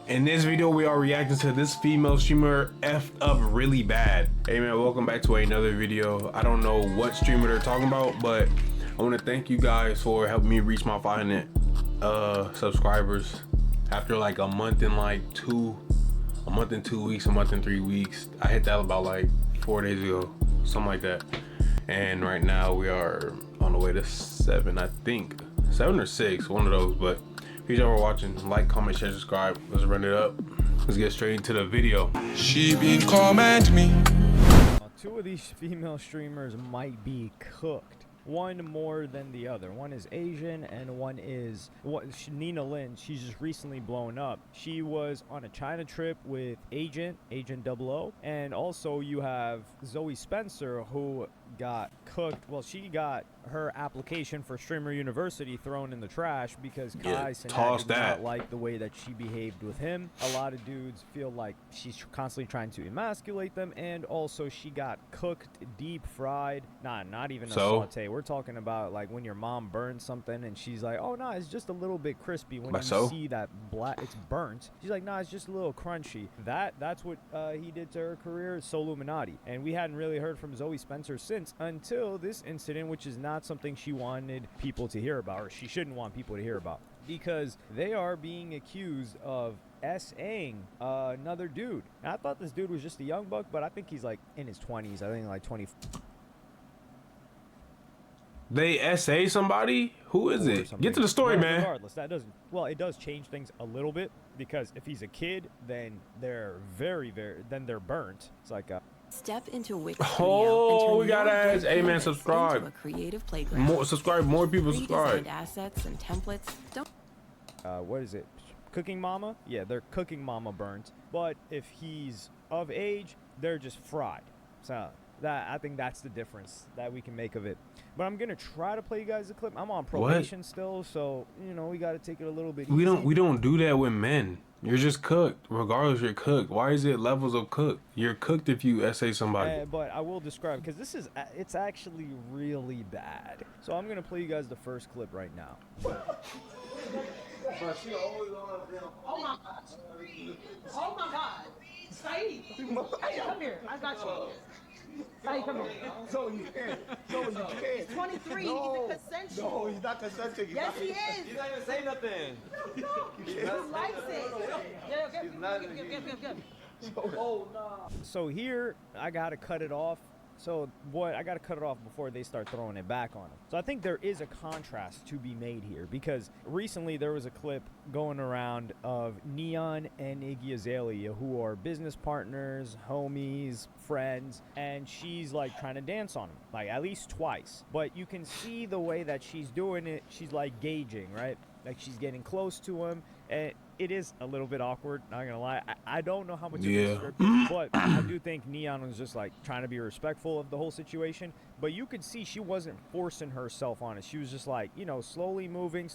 In this video, we are reacting to this female streamer effed up really bad. Hey man, welcome back to another video. I don't know what streamer they're talking about, but I want to thank you guys for helping me reach my 500 subscribers after like a month and 2 weeks, a month and 3 weeks. I hit that about like 4 days ago, something like that. And right now we are on the way to 7, I think 7 or 6, one of those. But if y'all were watching, like, comment, share, subscribe. Let's run it up. Let's get straight into the video. She been comment me. Two of these female streamers might be cooked. One more than the other. One is Asian and one is Nina Lin. She's just recently blown up. She was on a China trip with Agent 00, and also you have Zoe Spencer, who got cooked. Well, she got her application for Streamer University thrown in the trash because Kai Cenat did not like the way that she behaved with him. A lot of dudes feel like she's constantly trying to emasculate them, and also she got cooked, deep fried. Not even a saute. We're talking about like when your mom burns something and she's like, oh no, it's just a little bit crispy. When you see that black, it's burnt, she's like, nah, it's just a little crunchy. That's what he did to her career. It's so Illuminati. And we hadn't really heard from Zoe Spencer since, until this incident, which is not something she wanted people to hear about, or she shouldn't want people to hear about, because they are being accused of S-ing another dude. And I thought this dude was just a young buck, but I think he's like in his 20s. I think like 20. They S.A. somebody? Who is it? Get to the story, man. Regardless, that doesn't, well, it does change things a little bit, because if he's a kid, then they're then they're burnt. It's like step into Wix. Oh, we gotta ask. Hey man, subscribe. A creative playground. More subscribe. More people subscribe. Assets and templates. What is it? Cooking Mama? Yeah, they're Cooking Mama burnt. But if he's of age, they're just fried. So I think that's the difference that we can make of it. But I'm gonna try to play you guys a clip. I'm on probation still, so you know we gotta take it a little bit easy. We don't do that with men. You're just cooked. Regardless, you're cooked. Why is it levels of cooked? You're cooked if you essay somebody. But I will describe, because this is, it's actually really bad. So I'm gonna play you guys the first clip right now. Oh my God. Oh my God. Saeed. Hey, come here. I got you. Saeed, come here. No, you can't. No, you can't. He's 23. No. He's a consensual. No, he's not consensual. Yes, he is. He's not even saying nothing. He likes it. Yeah, give. Oh, no. So here, I gotta cut it off. So I gotta cut it off before they start throwing it back on him. So I think there is a contrast to be made here, because recently there was a clip going around of Neon and Iggy Azalea, who are business partners, homies, friends, and she's like trying to dance on him, like at least twice. But you can see the way that she's doing it, she's like gauging, right? Like she's getting close to him, and it is a little bit awkward, not gonna lie. I don't know how much of it is scripted, but I do think Neon was just like trying to be respectful of the whole situation. But you could see she wasn't forcing herself on it. She was just like, you know, slowly moving,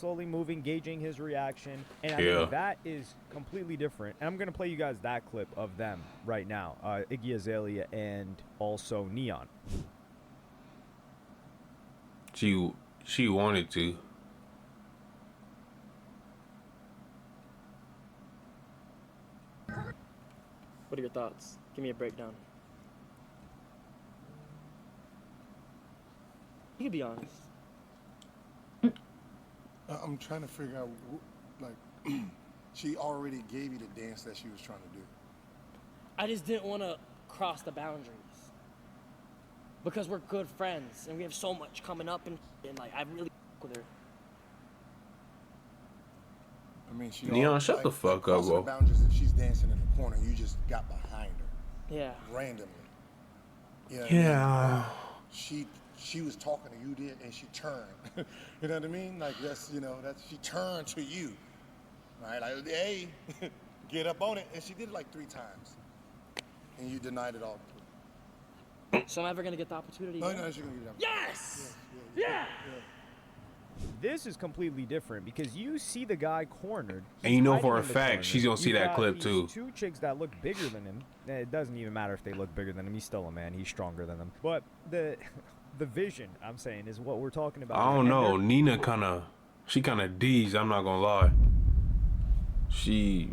gauging his reaction. And I think that is completely different. And I'm gonna play you guys that clip of them right now, Iggy Azalea and also Neon. She wanted to. What are your thoughts? Give me a breakdown. You can be honest. I'm trying to figure out, like, she already gave you the dance that she was trying to do. I just didn't want to cross the boundaries. Because we're good friends, and we have so much coming up, and like, I really with her. I mean, she Neon, shut the fuck up, bro. The boundaries if she's dancing in the corner, you just got behind her. Yeah. Randomly. Yeah. She was talking to you, and she turned. You know what I mean? Like she turned to you, right? Like, hey, get up on it, and she did it like 3 times, and you denied it all. So I'm ever gonna get the opportunity? No, she's gonna get the opportunity. Yes. Yeah. This is completely different, because you see the guy cornered. And you know for a fact she's gonna see that clip too. Two chicks that look bigger than him. It doesn't even matter if they look bigger than him. He's still a man. He's stronger than them. But the vision, I'm saying, is what we're talking about. I don't know. Nina she kind of D's. I'm not gonna lie. She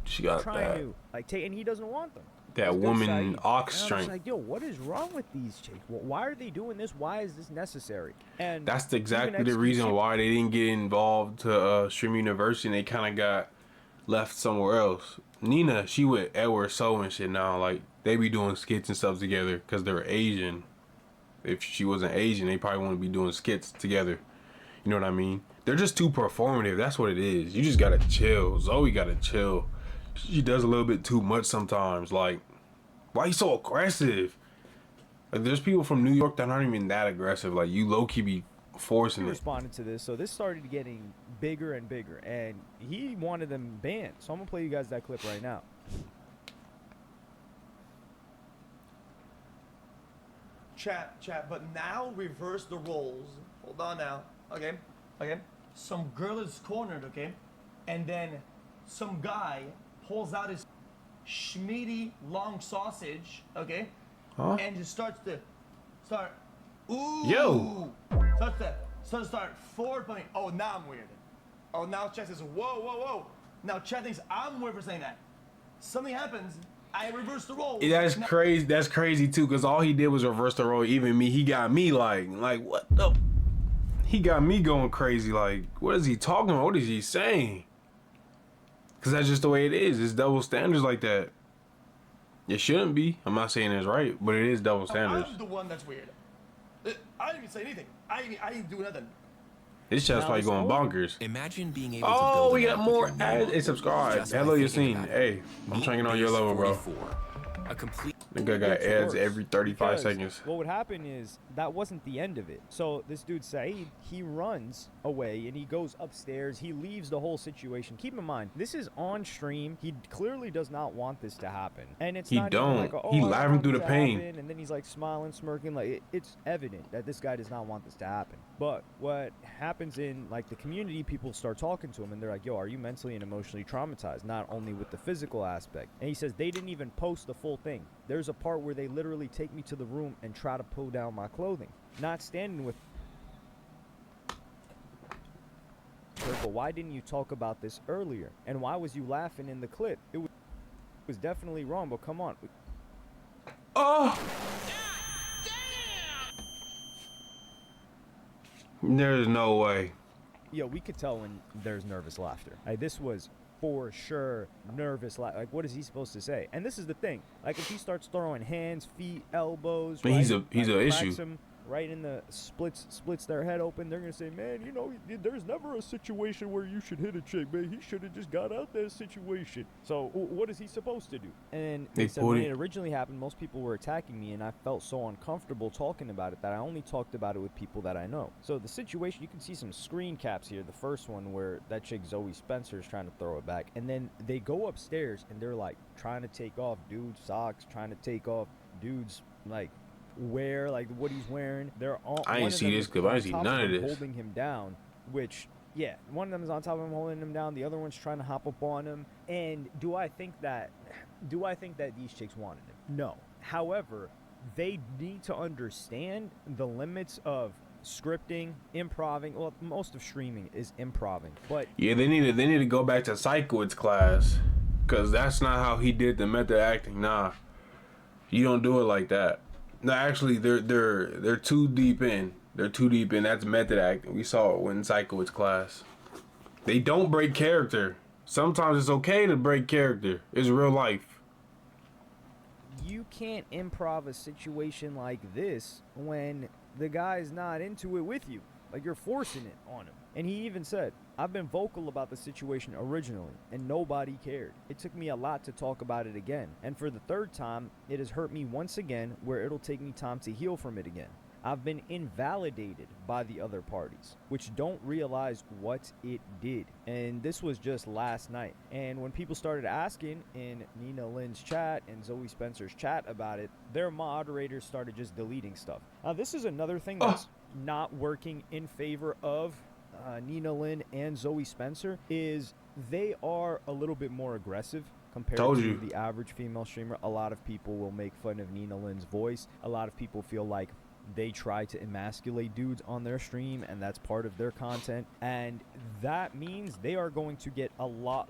She got trying that. to like take, and he doesn't want them. That This dude woman Saeed. And ox I'm just strength. like, yo, what is wrong with these chicks? Why are they doing this? Why is this necessary? And That's even exactly the XQC reason why they didn't get involved to Stream University, and they kind of got left somewhere else. Nina, she with Edward So and shit now. Like, they be doing skits and stuff together because they're Asian. If she wasn't Asian, they probably wouldn't be doing skits together. You know what I mean? They're just too performative. That's what it is. You just gotta chill. Zoe gotta chill. She does a little bit too much sometimes. Like, why you so aggressive? Like, there's people from New York that aren't even that aggressive. Like, you low-key be forcing he it. responded to this, so this started getting bigger and bigger, and he wanted them banned. So I'm gonna play you guys that clip right now. Chat, but now reverse the roles. Hold on now. Okay. Some girl is cornered, okay? And then some guy pulls out his schmeedy long sausage, okay? Huh? And just starts, ooh. Yo. Start forward playing. Oh, now I'm weird. Oh, now Chat says, whoa. Now Chat thinks I'm weird for saying that. Something happens. I reverse the role. That's crazy. That's crazy too, because all he did was reverse the role. Even me, he got me like what the? He got me going crazy. Like, what is he talking about? What is he saying? Because that's just the way it is. It's double standards like that. It shouldn't be. I'm not saying it's right, but it is double standards. I'm the one that's weird. I didn't even say anything. I didn't do nothing. It's just like going bonkers. Imagine being able to Oh, build we an got app with more your ads. mom Hey, subscribe. just by Hello, thinking Yassine. about it. Hey, I'm Meet trying on your Base level, bro. 44, a complete Nigga got Gets ads worse, every 35 because seconds. What would happen is that wasn't the end of it. So this dude Saeed, he runs away and he goes upstairs. He leaves the whole situation. Keep in mind, this is on stream. He clearly does not want this to happen. And it's He not even don't. like, oh, He I don't laughing want through this the to pain. happen, and then he's like smiling, smirking. Like it's evident that this guy does not want this to happen. But what happens in like the community, people start talking to him and they're like, yo, are you mentally and emotionally traumatized? Not only with the physical aspect. And he says they didn't even post the full thing. There's a part where they literally take me to the room and try to pull down my clothing. Not standing with her, but why didn't you talk about this earlier? And why was you laughing in the clip? It was definitely wrong, but come on. Oh! There's no way. Yo, we could tell when there's nervous laughter. Like, this was for sure nervous laughter. Like, what is he supposed to say? And this is the thing. Like, if he starts throwing hands, feet, elbows, I mean, he's right, a like, issue. cracks him right in the splits their head open, they're gonna say, man, you know, there's never a situation where you should hit a chick, man. He should have just got out that situation. So what is he supposed to do? And they said when it originally happened, most people were attacking me, and I felt so uncomfortable talking about it that I only talked about it with people that I know. So the situation, you can see some screen caps here. The first one where that chick Zoe Spencer is trying to throw it back, and then they go upstairs and they're like trying to take off dude's socks, trying to take off dude's like wear, like what he's wearing. They're all. I ain't see this clip. I ain't see none of this. Holding him down, which yeah, one of them is on top of him holding him down. The other one's trying to hop up on him. And do I think that these chicks wanted him? No. However, they need to understand the limits of scripting, improving. Well, most of streaming is improving, but yeah, they need to go back to Psychoid's class, cause that's not how he did the method acting. Nah, you don't do it like that. No, actually, they're too deep in. They're too deep in. That's method acting. We saw it when Psychoid's class. They don't break character. Sometimes it's okay to break character. It's real life. You can't improv a situation like this when the guy's not into it with you. Like, you're forcing it on him. And he even said, I've been vocal about the situation originally, and nobody cared. It took me a lot to talk about it again. And for the third time, it has hurt me once again, where it'll take me time to heal from it again. I've been invalidated by the other parties, which don't realize what it did. And this was just last night. And when people started asking in Nina Lynn's chat and Zoe Spencer's chat about it, their moderators started just deleting stuff. Now, this is another thing that's not working in favor of Nina Lynn and Zoe Spencer, is they are a little bit more aggressive compared to the average female streamer. A lot of people will make fun of Nina Lynn's voice. A lot of people feel like they try to emasculate dudes on their stream, and that's part of their content, and that means they are going to get a lot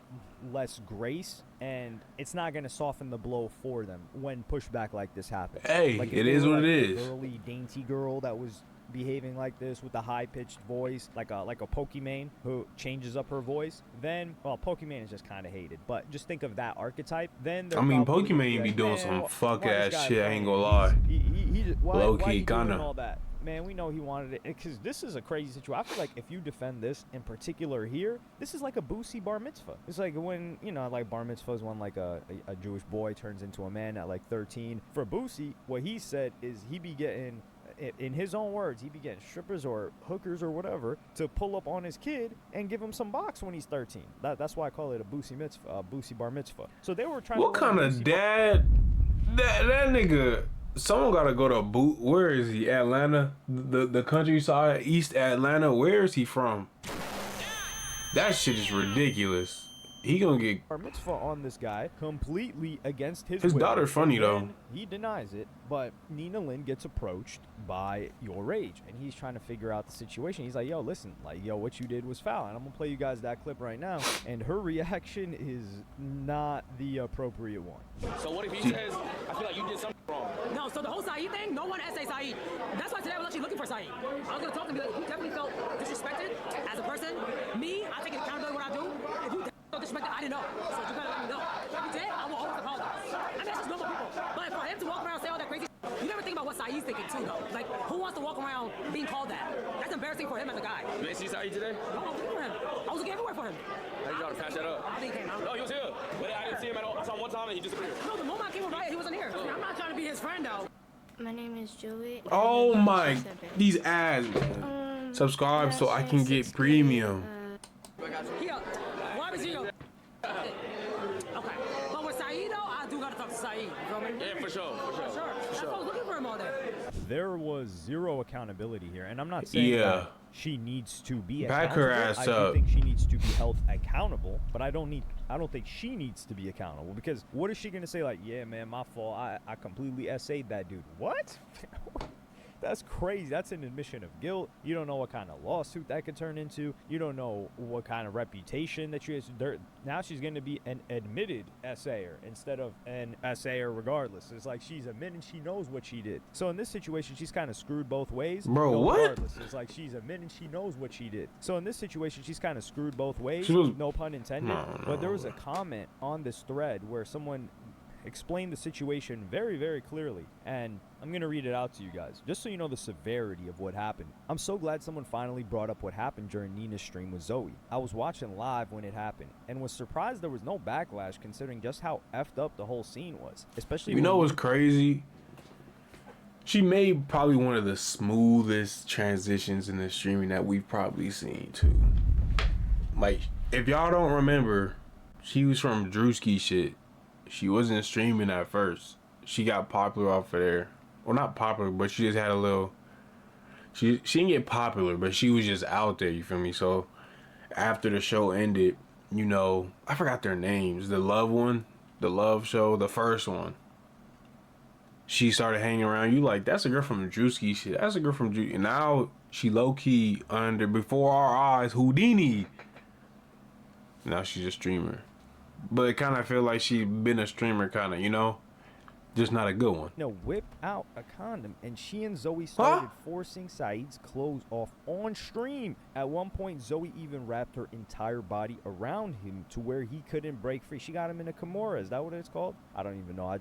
less grace, and it's not going to soften the blow for them when pushback like this happens. Hey, like, it is what it is. A girly, dainty girl that was behaving like this with a high-pitched voice, like a Pokimane who changes up her voice, then, well, Pokimane is just kind of hated, but just think of that archetype. Then I mean, Pokimane be doing some fuck ass shit. I ain't gonna lie. Low key, kinda. All that. Man, we know he wanted it, because this is a crazy situation. I feel like if you defend this in particular here, this is like a Boosie bar mitzvah. It's like when, you know, like bar mitzvah is when like a Jewish boy turns into a man at like 13. For Boosie, what he said is he be getting, in his own words, he be getting strippers or hookers or whatever to pull up on his kid and give him some box when he's 13. That's why I call it a Boosie mitzvah, Boosie bar mitzvah. So they were trying what to... What kind of dad? That nigga... Someone gotta go to where is he? Atlanta? The countryside, East Atlanta. Where is he from? That shit is ridiculous. He gonna get bar mitzvah on this guy completely against his will. daughter's funny though. He denies it, but Nina Lynn gets approached by Your Rage, and he's trying to figure out the situation. He's like, yo, listen, like, yo, what you did was foul, and I'm gonna play you guys that clip right now, and her reaction is not the appropriate one. So what if he says, I feel like you did something wrong? No, so the whole Saeed thing, no one essay Saeed. That's why today I was actually looking for Saeed. I was gonna talk to him, like, he definitely felt disrespected as a person. Me, I take accountability what I do. If you felt disrespected, I didn't know. So you gotta let me know. If you did, I will always apologize. I mean, that's just normal people. But for him to walk around and say all that crazy, you never think about what Saeed's thinking too, though. Like, who wants to walk around being called that? That's embarrassing for him as a guy. You ain't see Saeed today? No, I was looking for him. I was looking everywhere for him. How you trying to patch that up? I think he came out. No, he was here. But I didn't see him at all. I saw him one time and he disappeared. No, the moment I came right, he wasn't here. I'm not trying to be his friend, though. My name is Joey. Oh my, these ads. Subscribe so I can get premium. Here, why was you? Okay, but with Saeed though, I do gotta talk to Saeed. You feel me? Yeah, for sure. That's why I was looking for him all day. There was zero accountability here, and I'm not saying that she needs to be back accountable. her ass I do up. think she needs to be held accountable, but I don't think she needs to be accountable, because what is she gonna say? Like, yeah, man, my fault. I completely essayed that dude. What? That's crazy. That's an admission of guilt. You don't know what kind of lawsuit that could turn into. You don't know what kind of reputation that she has. Now she's going to be an admitted essayer instead of an essayer regardless. It's like she's admitting she knows what she did. So in this situation, she's kind of screwed both ways. Bro, what? Regardless. It's like she's admitting she knows what she did. So in this situation, she's kind of screwed both ways. No pun intended. No. But there was a comment on this thread where someone explained the situation very, very clearly, and I'm gonna read it out to you guys just so you know the severity of what happened. I'm so glad someone finally brought up what happened during Nina's stream with Zoe. I was watching live when it happened and was surprised there was no backlash, considering just how effed up the whole scene was. Especially, you know what's crazy? She made probably one of the smoothest transitions in the streaming that we've probably seen too. Like, if y'all don't remember, she was from Drewski shit. She wasn't streaming at first. She got popular off of there. Well, not popular, but she just had a little... She didn't get popular, but she was just out there, you feel me? So, after the show ended, you know... I forgot their names. The Love one. The Love show. The first one. She started hanging around. You like, that's a girl from Drewski shit. That's a girl from Drewski. And now, she low-key under, before our eyes, Houdini. Now she's a streamer. But it kind of feel like she been a streamer, kind of, you know? Just not a good one. No, whip out a condom, and she and Zoe started forcing Saeed's clothes off on stream. At one point, Zoe even wrapped her entire body around him to where he couldn't break free. She got him in a Kimura. Is that what it's called? I don't even know.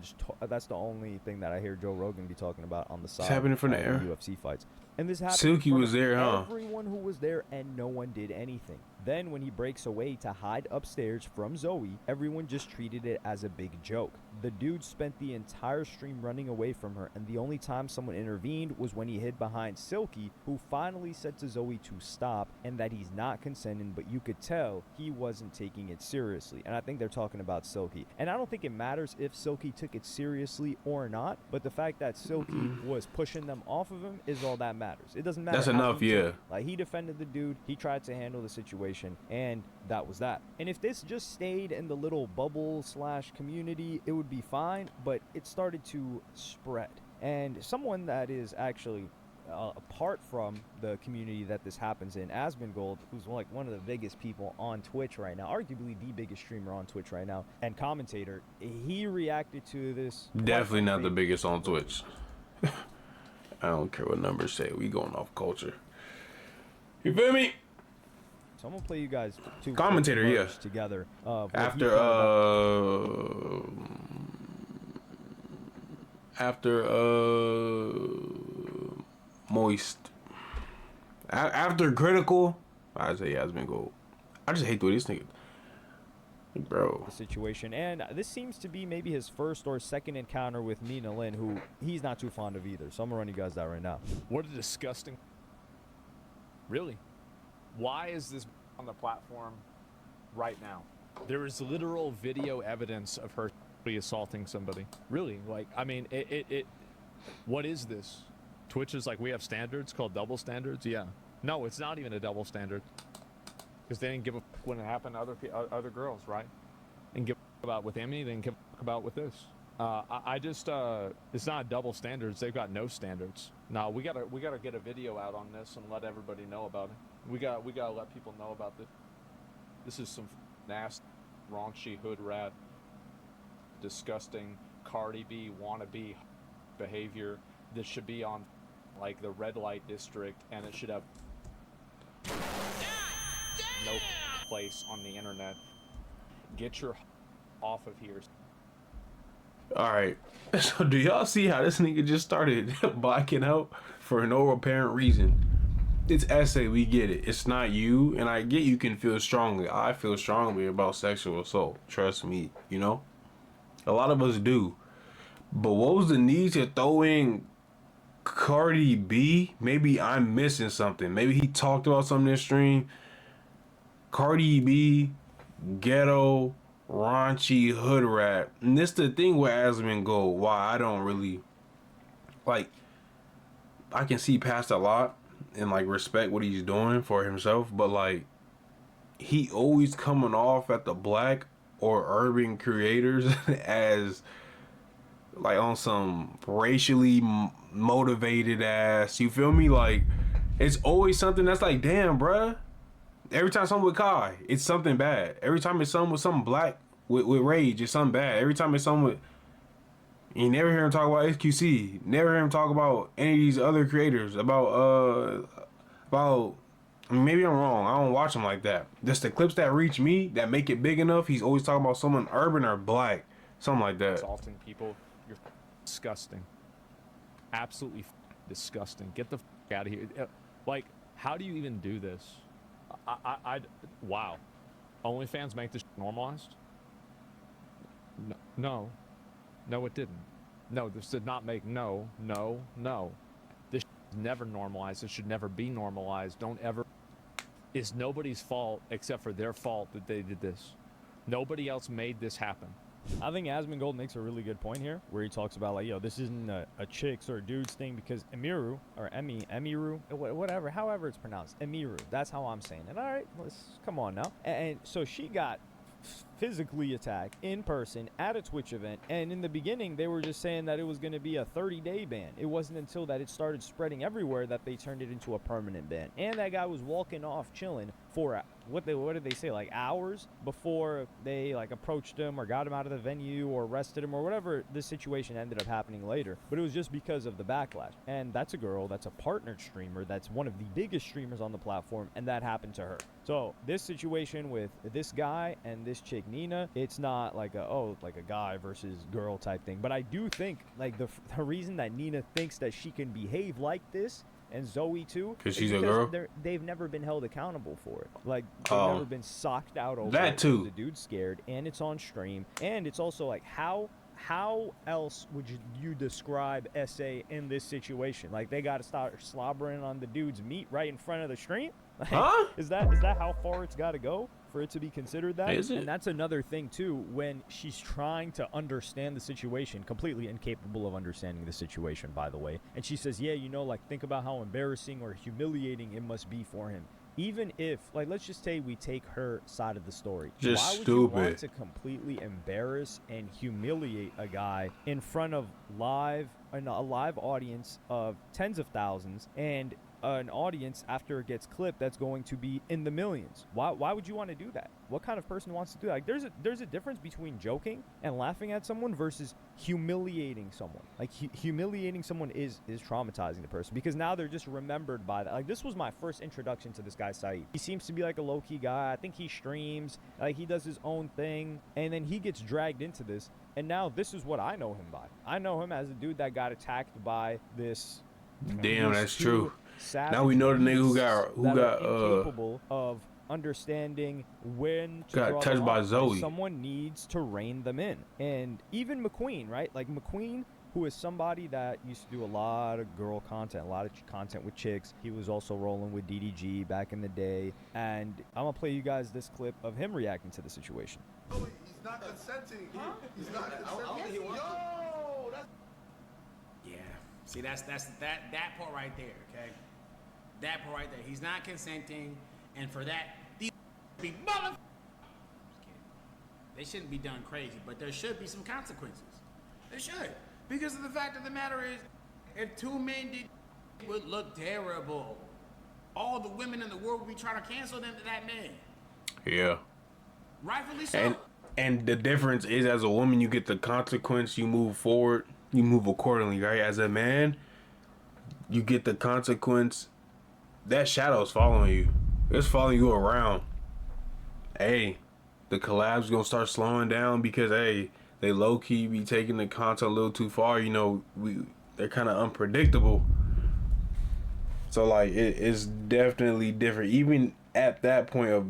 That's the only thing that I hear Joe Rogan be talking about on the side. It's happening from the air. UFC fights. And this happened. Silky was there, huh? Everyone who was there, and no one did anything. Then when he breaks away to hide upstairs from Zoe, everyone just treated it as a big joke. The dude spent the entire stream running away from her, and the only time someone intervened was when he hid behind Silky, who finally said to Zoe to stop and that he's not consenting, but you could tell he wasn't taking it seriously. And I think they're talking about Silky. And I don't think it matters if Silky took it seriously or not, but the fact that Silky was pushing them off of him is all that matters. It doesn't matter. That's enough, yeah. Like, he defended the dude, he tried to handle the situation, and that was that. And if this just stayed in the little bubble / community, it would be fine, but it started to spread. And someone that is actually apart from the community that this happens in, Asmongold, who's like one of the biggest people on Twitch right now, arguably the biggest streamer on Twitch right now, and commentator, he reacted to this. Definitely not the biggest on Twitch. I don't care what numbers say. We going off culture. You feel me? So I'm gonna play you guys two commentator, yeah, together. After moist, after critical, I say Asmongold. I just hate the way this nigga, bro. The situation, and this seems to be maybe his first or second encounter with Nina Lynn, who he's not too fond of either. So I'm gonna run you guys that right now. What a disgusting. Really? Why is this on the platform right now? There is literal video evidence of her assaulting somebody. Really? Like, I mean, what is this? Twitch is like, we have standards called double standards? Yeah. No, it's not even a double standard. Because they didn't give a fuck when it happened to other girls, right? And give a fuck about with Emmy, they didn't give a fuck about with this. I just, it's not double standards. They've got no standards. No, we gotta get a video out on this and let everybody know about it. We gotta let people know about this. This is some nasty, raunchy hood rat, disgusting Cardi B wannabe behavior. This should be on like the red light district, and it should have no place on the internet. Get your off of here. Alright, so do y'all see how this nigga just started blacking out for no apparent reason? It's essay, we get it. It's not you, and I get you can feel strongly. I feel strongly about sexual assault. Trust me, you know? A lot of us do. But what was the need to throw in Cardi B? Maybe I'm missing something. Maybe he talked about something in the stream. Cardi B, ghetto, raunchy hood rap. And this the thing with Asmongold, why I don't really like, I can see past a lot and like respect what he's doing for himself, but like he always coming off at the black or urban creators as like on some racially motivated ass, you feel me? Like it's always something that's like, damn bruh, every time something with Kai, it's something bad. Every time it's something with something black with rage, it's something bad. Every time it's something with, you never hear him talk about XQC. Never hear him talk about any of these other creators. About I mean, maybe I'm wrong. I don't watch him like that. Just the clips that reach me that make it big enough. He's always talking about someone urban or black, something like that. Assaulting people, you're disgusting. Absolutely disgusting. Get the out of here. Like, how do you even do this? Wow. OnlyFans make this normalized? No, it didn't. No, this did not make, no. This is never normalized. It should never be normalized. Don't ever. It's nobody's fault except for their fault that they did this. Nobody else made this happen. I think Asmongold makes a really good point here, where he talks about like, yo, this isn't a chicks or dudes thing, because Emiru or Emiru, whatever, however it's pronounced, Emiru. That's how I'm saying it. All right, let's come on now. And so she got physically attacked in person at a Twitch event, and in the beginning they were just saying that it was going to be a 30-day ban. It wasn't until that it started spreading everywhere that they turned it into a permanent ban. And that guy was walking off chilling for what did they say, like hours before they like approached him or got him out of the venue or arrested him or whatever the situation ended up happening later. But it was just because of the backlash. And that's a girl that's a partnered streamer, that's one of the biggest streamers on the platform, and that happened to her. So this situation with this guy and this chick Nina, it's not like a guy versus girl type thing. But I do think like the reason that Nina thinks that she can behave like this, and Zoe too, because she's a girl, they've never been held accountable for it. Like they've never been socked out over that too. The dude's scared, and it's on stream, and it's also like how else would you describe SA in this situation? Like they got to start slobbering on the dude's meat right in front of the stream. Like, huh? Is that how far it's got to go for it to be considered that? Is it? And that's another thing too, when she's trying to understand the situation, completely incapable of understanding the situation, by the way. And she says, yeah, you know, like think about how embarrassing or humiliating it must be for him. even if, like, let's just say we take her side of the story. Just why would stupid. you want to completely embarrass and humiliate a guy in front of a live audience of tens of thousands and an audience after it gets clipped that's going to be in the millions? Why would you want to do that? What kind of person wants to do that? Like, there's a difference between joking and laughing at someone versus humiliating someone. Like, humiliating someone is traumatizing the person, because now they're just remembered by that. Like, this was my first introduction to this guy Saeed. He seems to be like a low-key guy. I think he streams, like, he does his own thing, and then he gets dragged into this, and now this is what I know him by. I know him as a dude that got attacked by this. Damn, that's true. Now we know the nigga who got incapable of understanding when to got draw touched the by line. Zoe. Someone needs to rein them in. And even McQueen, right? Like McQueen, who is somebody that used to do a lot of girl content, a lot of content with chicks. He was also rolling with DDG back in the day. And I'm gonna play you guys this clip of him reacting to the situation. He's not consenting. Huh? He's not consenting. Yo, that's... Yeah. See, that's that part right there, okay? That part right there. He's not consenting, and for that, these be mother. They shouldn't be done crazy, but there should be some consequences. There should, because of the fact of the matter is, if two men did, it would look terrible. All the women in the world would be trying to cancel them to that man. Yeah. Rightfully so. And the difference is, as a woman, you get the consequence. You move forward. You move accordingly, right? As a man, you get the consequence. That shadow's following you. It's following you around. Hey, the collabs gonna start slowing down because, hey, they low-key be taking the content a little too far. You know, they're kind of unpredictable. So, like, it's definitely different. Even at that point of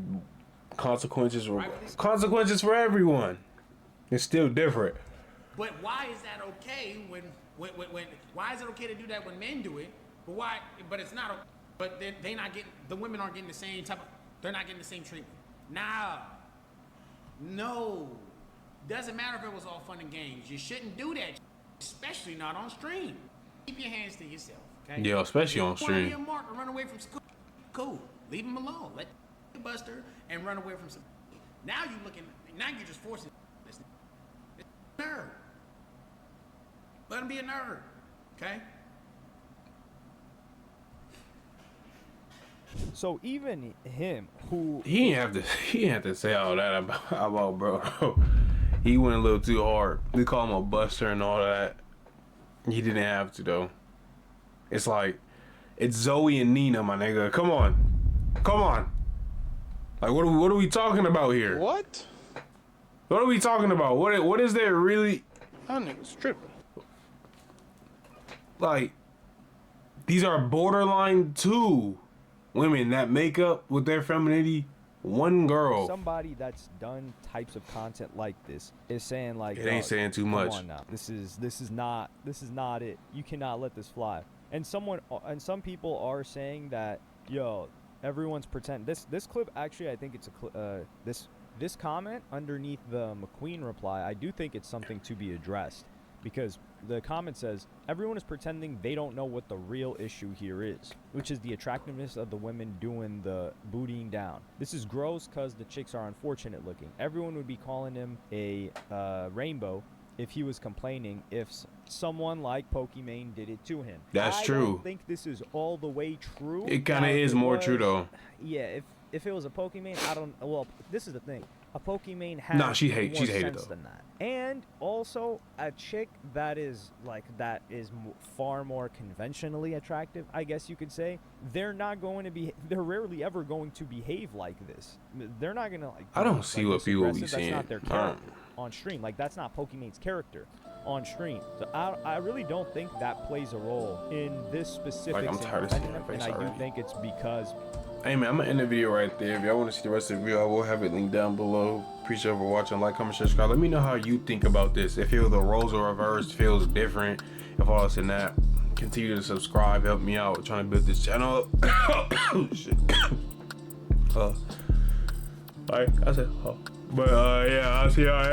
consequences for everyone, it's still different. But why is that okay when why is it okay to do that when men do it? But why? But it's not. But they not getting, the women aren't getting the same type of. They're not getting the same treatment. Nah. No. Doesn't matter if it was all fun and games. You shouldn't do that, especially not on stream. Keep your hands to yourself. Okay? Yeah, especially on stream. If you want to be a mark or run away from school, cool. Leave him alone. Let Buster and run away from some. Now you looking. Now you're just forcing this nerd. Let him be a nerd, okay? So even him, who he didn't have to say all that about bro. He went a little too hard. We call him a buster and all that. He didn't have to though. It's like, it's Zoe and Nina, my nigga. Come on. Like, what are we talking about here? What? What are we talking about? What is there really? That nigga's tripping. Like, these are borderline two women that make up with their femininity one girl. Somebody that's done types of content like this is saying, like, it ain't saying too much. Come on now. This is not it. You cannot let this fly. And some people are saying that, yo, everyone's pretending. This clip, actually, I think it's this comment underneath the McQueen reply, I do think it's something to be addressed. Because the comment says, everyone is pretending they don't know what the real issue here is, which is the attractiveness of the women doing the bootying down. This is gross because the chicks are unfortunate looking. Everyone would be calling him a rainbow if he was complaining if someone like Pokimane did it to him. That's true. I don't think this is all the way true. It kind of is more true though. Yeah, if it was a Pokimane, I don't. Well, this is the thing. A Pokimane has she's more hated sense though. than that. And also a chick that is far more conventionally attractive, I guess you could say. They're rarely ever going to behave like this. They're not gonna like. I don't see what people be saying. That's not their character on stream. Like, that's not Pokimane's character on stream. So I really don't think that plays a role in this specific. Like, I'm tired of seeing that face and I already. do think it's because. Hey man, I'm gonna end the video right there. If y'all want to see the rest of the video, I will have it linked down below. Appreciate you for watching. Like, comment, share, subscribe. Let me know how you think about this. If the roles are reversed, feels different, if all this and that. Continue to subscribe, help me out trying to build this channel up. Shit. Alright, I said, but yeah, I'll see y'all.